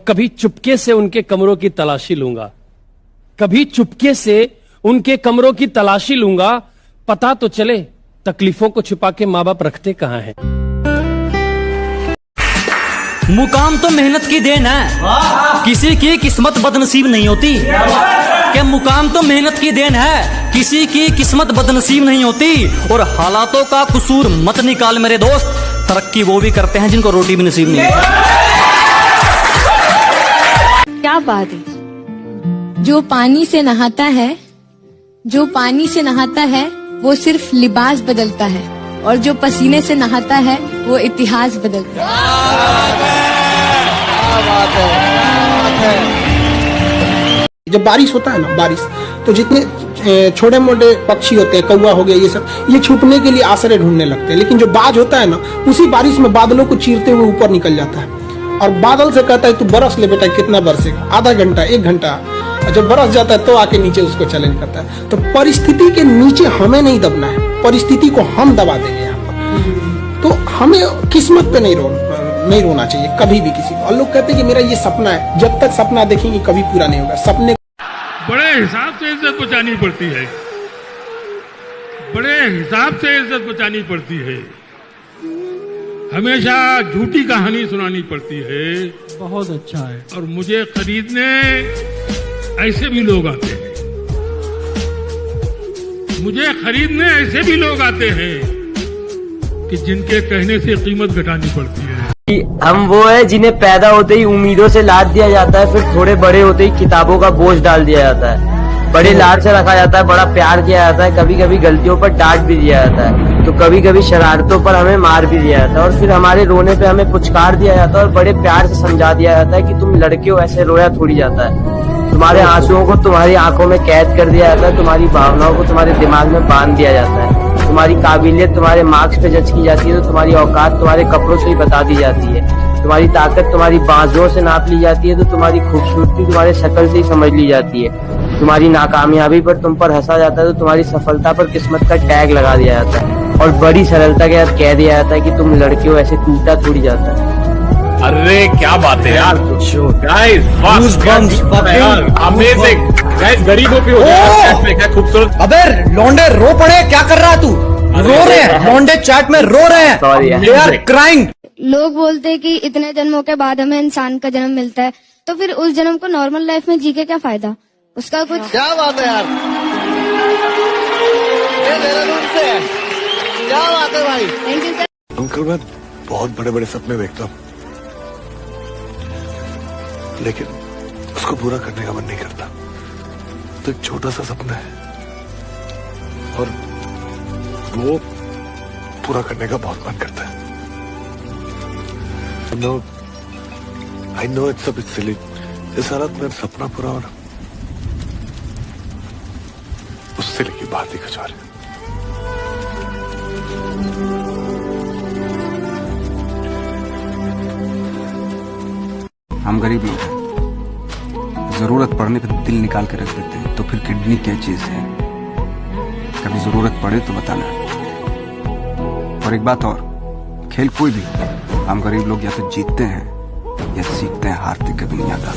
कभी चुपके से उनके कमरों की तलाशी लूंगा, कभी चुपके से उनके कमरों की तलाशी लूंगा, पता तो चले तकलीफों को छुपा के माँ बाप रखते कहां हैं। मुकाम तो मेहनत की देन है, किसी की किस्मत बदनसीब नहीं होती। क्या मुकाम तो मेहनत की देन है, किसी की किस्मत बदनसीब नहीं होती। और हालातों का कसूर मत निकाल मेरे दोस्त, तरक्की वो भी करते हैं जिनको रोटी भी नसीब नहीं होती। क्या बात है, जो पानी से नहाता है, जो पानी से नहाता है वो सिर्फ लिबास बदलता है, और जो पसीने से नहाता है वो इतिहास बदलता है। जब बारिश होता है ना, बारिश तो जितने छोटे मोटे पक्षी होते हैं, कौवा हो गया, ये सब, ये छुपने के लिए आश्रय ढूंढने लगते हैं। लेकिन जो बाज होता है ना, उसी बारिश में बादलों को चीरते हुए ऊपर निकल जाता है और बादल से कहता है तू बरस ले बेटा, कितना बरसेगा, आधा घंटा, 1 घंटा। जब बरस जाता है तो आके नीचे उसको चैलेंज करता है। तो परिस्थिति के नीचे हमें नहीं दबना है, परिस्थिति को हम दबा देंगे यहाँ पर। तो हमें किस्मत पे नहीं रोना चाहिए कभी भी किसी को। और लोग कहते हैं कि मेरा ये सपना है, जब तक सपना देखेंगे कभी पूरा नहीं होगा। सपने बड़े हिसाब से इज्जत बचानी पड़ती है, बड़े हिसाब से इज्जत बचानी पड़ती है। हमेशा झूठी कहानी सुनानी पड़ती है। बहुत अच्छा है। और मुझे खरीदने ऐसे भी लोग आते हैं, मुझे खरीदने ऐसे भी लोग आते हैं कि जिनके कहने से कीमत घटानी पड़ती है। हम वो है जिन्हें पैदा होते ही उम्मीदों से लाद दिया जाता है, फिर थोड़े बड़े होते ही किताबों का बोझ डाल दिया जाता है। बड़े लाड से रखा जाता है, बड़ा प्यार किया जाता है, कभी कभी गलतियों पर डांट भी दिया जाता है, तो कभी कभी शरारतों पर हमें मार भी दिया जाता है, और फिर हमारे रोने पे हमें पुचकार दिया जाता है और बड़े प्यार से समझा दिया जाता है कि तुम लड़के हो, ऐसे रोया थोड़ी जाता है। तुम्हारे आंसुओं को तुम्हारी आंखों में कैद कर दिया जाता है, तुम्हारी भावनाओं को तुम्हारे दिमाग में बांध दिया जाता है, तुम्हारी काबिलियत तुम्हारे मार्क्स पे जज की जाती है, तो तुम्हारी औकात तुम्हारे कपड़ों से ही बता दी जाती है, तुम्हारी ताकत तुम्हारी बाजुओं से नाप ली जाती है, तो तुम्हारी खूबसूरती तुम्हारे शक्ल से ही समझ ली जाती है, तुम्हारी नाकामयाबी पर तुम पर हंसा जाता है, तो तुम्हारी सफलता पर किस्मत का टैग लगा दिया जाता है, और बड़ी सरलता के साथ कह दिया जाता है कि तुम लड़के हो, ऐसे टूटा थोड़ी जाता है। अरे क्या बात है यार, अमेजिंग गाइस, गरीबों पे हो गया खूबसूरत। अबे लौंडे रो पड़े, क्या कर रहा है तू? रो रहे हैं लौंडे, चैट में रो रहे हैं, दे आर क्राइंग। लोग बोलते हैं कि इतने जन्मों के बाद हमें इंसान का जन्म मिलता है, तो फिर उस जन्म को नॉर्मल लाइफ में जी के क्या फायदा, उसका कुछ। क्या बात है यार, ये देहरादून से है, क्या बात है भाई। Thank you sir. अंकल, मैं बहुत बड़े बड़े सपने देखता हूँ, लेकिन उसको पूरा करने का मन नहीं करता। तो एक छोटा सा सपना है और वो पूरा करने का बहुत मन करता है। I know it's a bit silly. इस हालत में सपना पूरा होना, उससे लेके बात ही कुछ और है। हम गरीब लोग हैं, जरूरत पड़ने पर दिल निकाल के रख देते हैं, तो फिर किडनी क्या चीज है? कभी जरूरत पड़े तो बताना। और एक बात और, खेल कोई भी, हम गरीब लोग या तो जीतते हैं या सीखते हैं हारते कभी नहीं आता।